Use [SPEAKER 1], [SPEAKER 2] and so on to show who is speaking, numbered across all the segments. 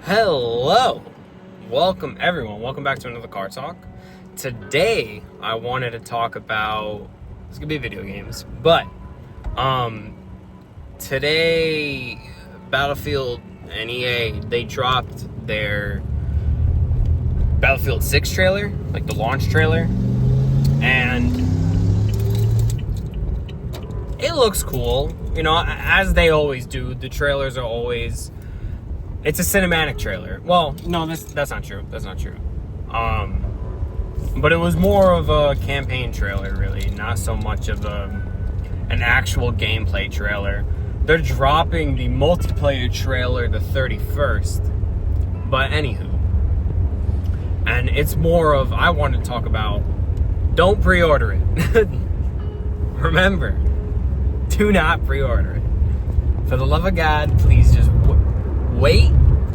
[SPEAKER 1] Hello! Welcome everyone. Welcome back to another Car Talk. Today I wanted to talk about it's gonna be video games, but today Battlefield and EA they dropped their Battlefield 6 trailer, like the launch trailer, and it looks cool. You know, as they always do, the trailers are always it's a cinematic trailer. Well, no, that's not true. That's not true. But it was more of a campaign trailer, really, not so much of an actual gameplay trailer. They're dropping the multiplayer trailer the 31st. But anywho, and it's more of I want to talk about don't pre-order it. Remember, do not pre-order it. For the love of God, please just wait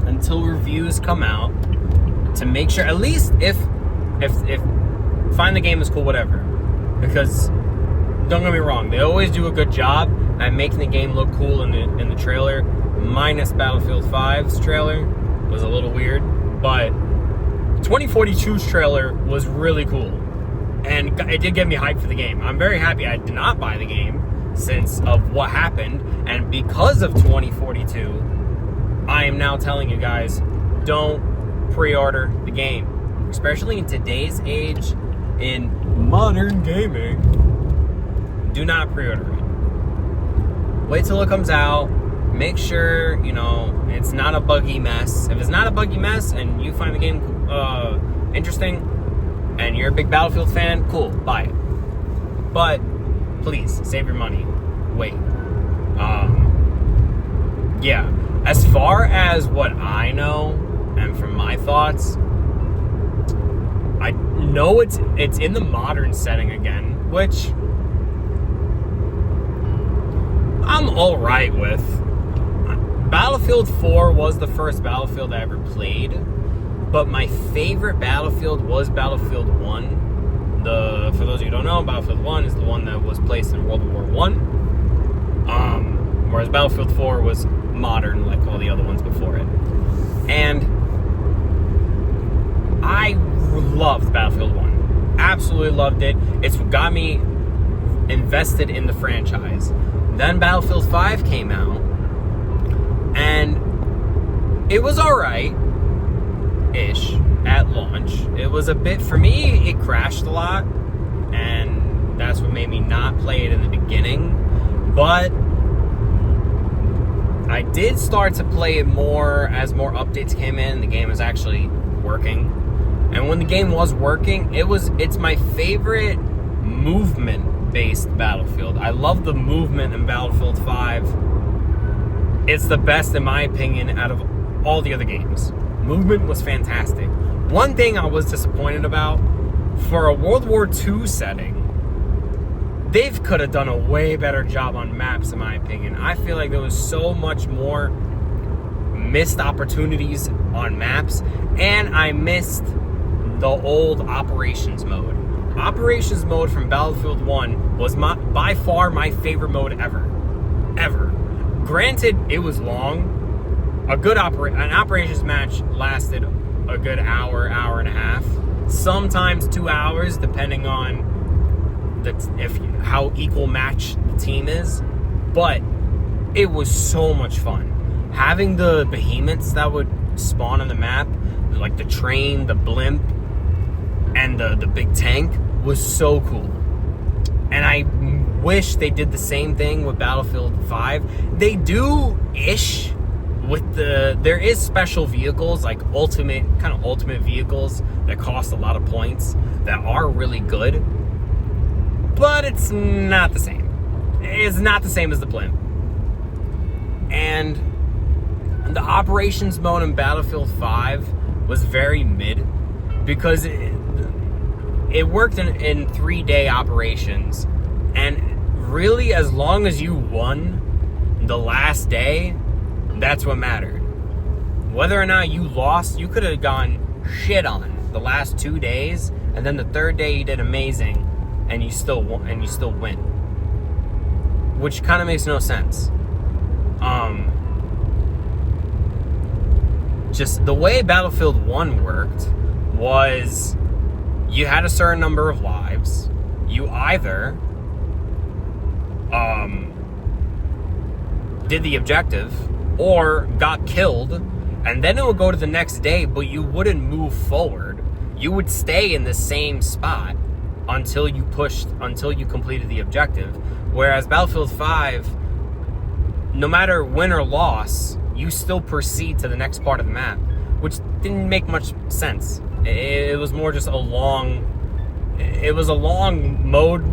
[SPEAKER 1] until reviews come out to make sure, at least if find the game is cool, whatever. Because don't get me wrong, they always do a good job at making the game look cool in the trailer. Minus Battlefield 5's trailer was a little weird, but 2042's trailer was really cool, and it did get me hyped for the game. I'm very happy I did not buy the game since of what happened, and because of 2042. I am now telling you guys, don't pre-order the game. Especially in today's age, in modern gaming, do not pre-order it. Wait till it comes out. Make sure, it's not a buggy mess. If it's not a buggy mess and you find the game interesting and you're a big Battlefield fan, cool, buy it. But please, save your money. Wait. Yeah. As far as what I know, and from my thoughts, I know it's in the modern setting again, which I'm alright with. Battlefield 4 was the first Battlefield I ever played, but my favorite Battlefield was Battlefield 1. For those of you who don't know, Battlefield 1 is the one that was placed in World War I. Whereas Battlefield 4 was modern, like all the other ones before it. And I loved Battlefield 1. Absolutely loved it. It's what got me invested in the franchise. Then Battlefield 5 came out, and it was alright-ish at launch. It was a bit, for me, it crashed a lot, and that's what made me not play it in the beginning. But I did start to play it more as more updates came in. The game is actually working. And when the game was working, it's my favorite movement-based Battlefield. I love the movement in Battlefield 5. It's the best, in my opinion, out of all the other games. Movement was fantastic. One thing I was disappointed about, for a World War II setting, they could have done a way better job on maps, in my opinion. I feel like there was so much more missed opportunities on maps, and I missed the old operations mode. Operations mode from Battlefield 1 was by far my favorite mode ever. Ever. Granted, it was long. An operations match lasted a good hour and a half. Sometimes 2 hours, depending on how equal match the team is, but it was so much fun. Having the behemoths that would spawn on the map, like the train, the blimp, and the big tank, was so cool. And I wish they did the same thing with Battlefield 5. They do-ish with there is special vehicles, like ultimate vehicles that cost a lot of points that are really good. But it's not the same. It's not the same as the blimp. And the operations mode in Battlefield 5 was very mid because it worked in 3-day operations. And really, as long as you won the last day, that's what mattered. Whether or not you lost, you could have gone shit on the last 2 days, and then the third day you did amazing. And you still win, which kind of makes no sense. just the way Battlefield 1 worked was you had a certain number of lives. You either did the objective or got killed, and then it would go to the next day, but you wouldn't move forward. You would stay in the same spot until you completed the objective. Whereas Battlefield 5, no matter win or loss, you still proceed to the next part of the map, which didn't make much sense. It was more just a long mode.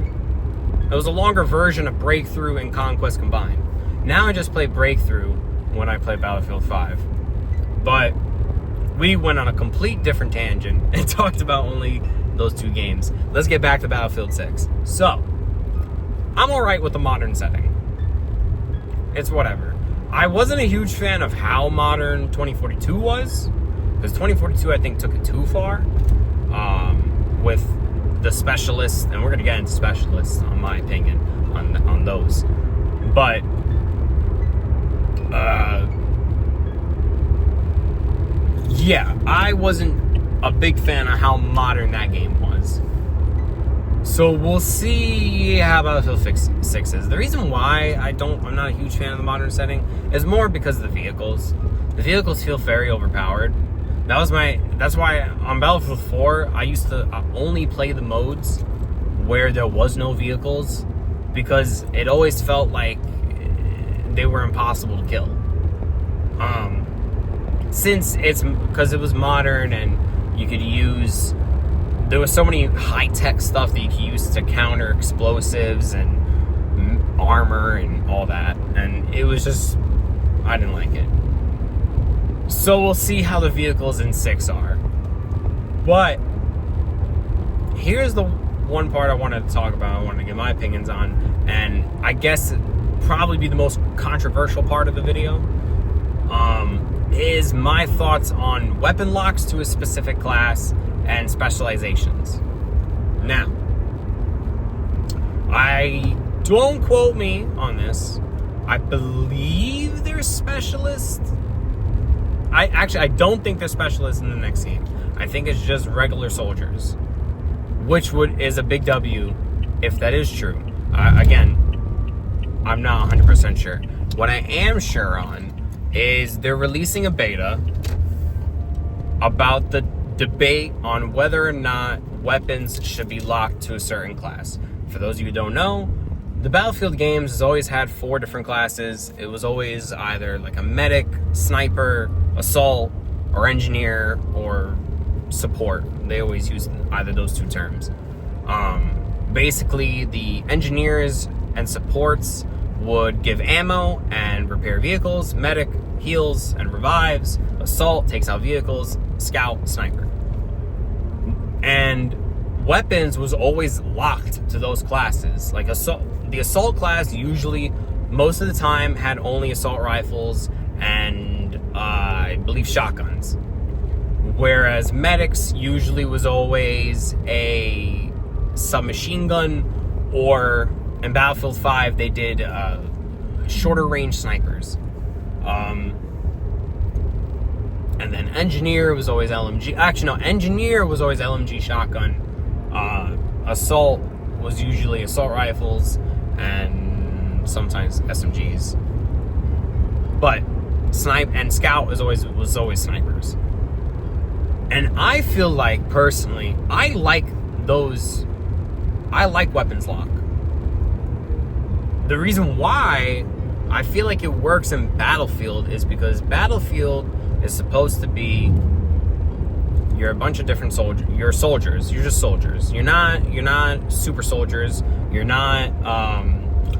[SPEAKER 1] It was a longer version of Breakthrough and Conquest combined. Now I just play Breakthrough when I play Battlefield 5. But we went on a complete different tangent and talked about only those two games. Let's get back to Battlefield 6. So, I'm alright with the modern setting. It's whatever. I wasn't a huge fan of how modern 2042 was, because 2042 I think took it too far with the specialists, and we're going to get into specialists, on my opinion, on those. But yeah, I wasn't a big fan of how modern that game was. So we'll see how Battlefield 6 is. The reason why I'm not a huge fan of the modern setting is more because of the vehicles. The vehicles feel very overpowered. That's why on Battlefield 4, I used to only play the modes where there was no vehicles, because it always felt like they were impossible to kill. Because it was modern, and you could use, there was so many high-tech stuff that you could use to counter explosives and armor and all that, and it was just, I didn't like it. So we'll see how the vehicles in 6 are. But here's the one part I wanted to talk about, I wanted to get my opinions on, and I guess it'd probably be the most controversial part of the video, is my thoughts on weapon locks to a specific class and specializations. Now, don't quote me on this. I believe they're specialists. I don't think they're specialists in the next game. I think it's just regular soldiers, which is a big W if that is true. Again, I'm not 100% sure. What I am sure on is they're releasing a beta about the debate on whether or not weapons should be locked to a certain class. For those of you who don't know, the Battlefield games has always had 4 different classes. It was always either like a medic, sniper, assault, or engineer, or support. They always use either those 2 terms. Basically, the engineers and supports would give ammo and repair vehicles. Medic heals and revives. Assault takes out vehicles. Scout, sniper. And weapons was always locked to those classes. Like the assault class usually, most of the time, had only assault rifles and I believe shotguns. Whereas medics usually was always a submachine gun, or in Battlefield 5 they did shorter range snipers. And then engineer was always LMG. Actually, no, engineer was always LMG shotgun. Assault was usually assault rifles and sometimes SMGs. But snipe and scout was always snipers. And I feel like, personally, I like weapons lock. The reason why I feel like it works in Battlefield is because Battlefield is supposed to be, you're a bunch of different soldiers. You're soldiers. You're just soldiers. You're not super soldiers. You're not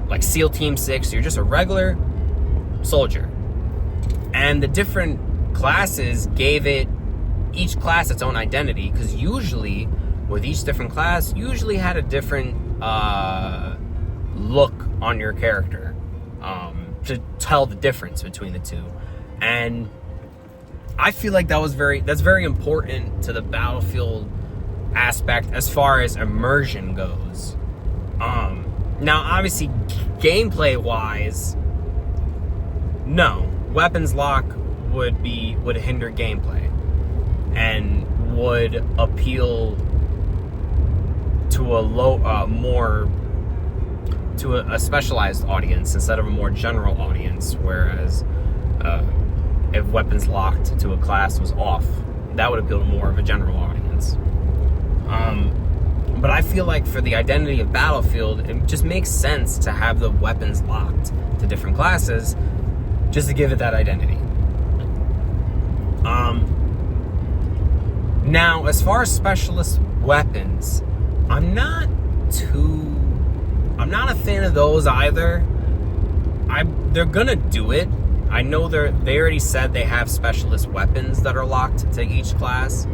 [SPEAKER 1] like SEAL Team 6. You're just a regular soldier. And the different classes gave each class its own identity, because usually with each different class usually had a different look on your character to tell the difference between the two. And I feel like that's very important to the Battlefield aspect as far as immersion goes. Now, obviously, gameplay-wise, no. Weapons lock would hinder gameplay and would appeal to a specialized audience instead of a more general audience. Whereas if weapons locked to a class was off, that would appeal to more of a general audience. But I feel like for the identity of Battlefield, it just makes sense to have the weapons locked to different classes just to give it that identity. Now, as far as specialist weapons, I'm not a fan of those either. They're gonna do it. I know they already said they have specialist weapons that are locked to each class.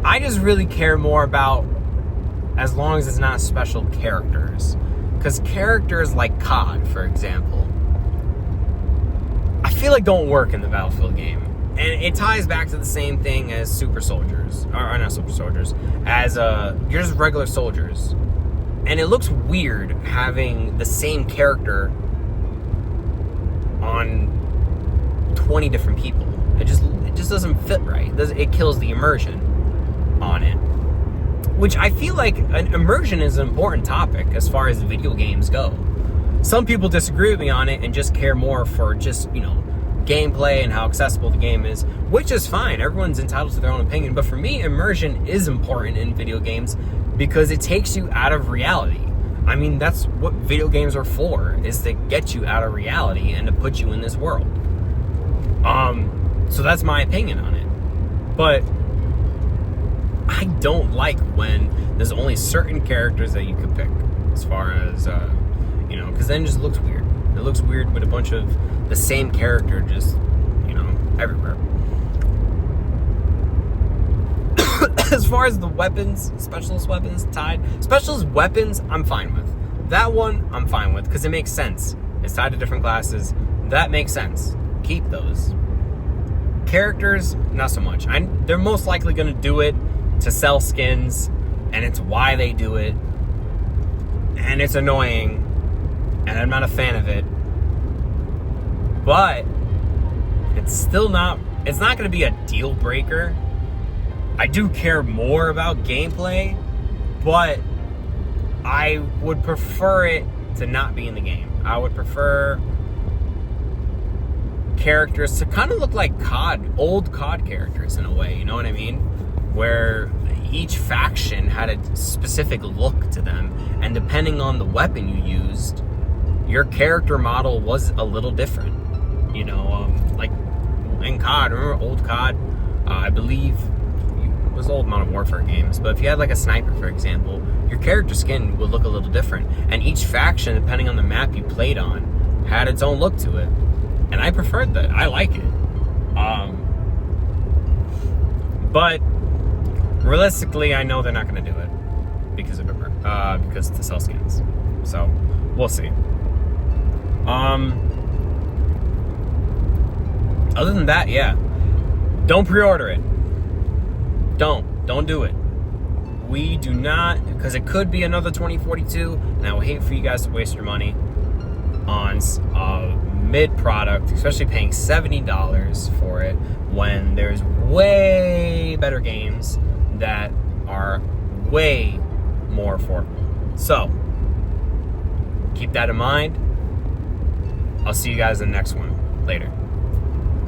[SPEAKER 1] I just really care more about as long as it's not special characters. Because characters like COD, for example, I feel like don't work in the Battlefield game. And it ties back to the same thing as super soldiers. Or not super soldiers. As you're just regular soldiers. And it looks weird having the same character on 20 different people. It just doesn't fit right. It kills the immersion on it. Which I feel like an immersion is an important topic as far as video games go. Some people disagree with me on it and just care more for just, gameplay and how accessible the game is, which is fine. Everyone's entitled to their own opinion. But for me, immersion is important in video games because it takes you out of reality. I mean, that's what video games are for, is to get you out of reality and to put you in this world. So that's my opinion on it. But I don't like when there's only certain characters that you could pick, as far as, because then it just looks weird. It looks weird with a bunch of the same character just, everywhere. As far as the weapons, specialist weapons specialist weapons, I'm fine with. That one, I'm fine with, because it makes sense. It's tied to different classes. That makes sense. Keep those. Characters, not so much. They're most likely going to do it to sell skins, and it's why they do it, and it's annoying, and I'm not a fan of it, but it's not going to be a deal breaker. I do care more about gameplay, but I would prefer it to not be in the game. I would prefer characters to kind of look like old COD characters in a way, you know what I mean? Where each faction had a specific look to them, and depending on the weapon you used, your character model was a little different. Like in COD, remember old COD? I believe it was old Modern Warfare games, but if you had like a sniper, for example, your character skin would look a little different, and each faction, depending on the map you played on, had its own look to it, and I preferred that. I like it. But realistically, I know they're not going to do it because to sell skins. So we'll see. Other than that, yeah, don't pre-order it. Don't do it. We do not, because it could be another 2042, and I will hate for you guys to waste your money on mid product, especially paying $70 for it when there's way better games that are way more affordable. So keep that in mind. I'll see you guys in the next one. Later.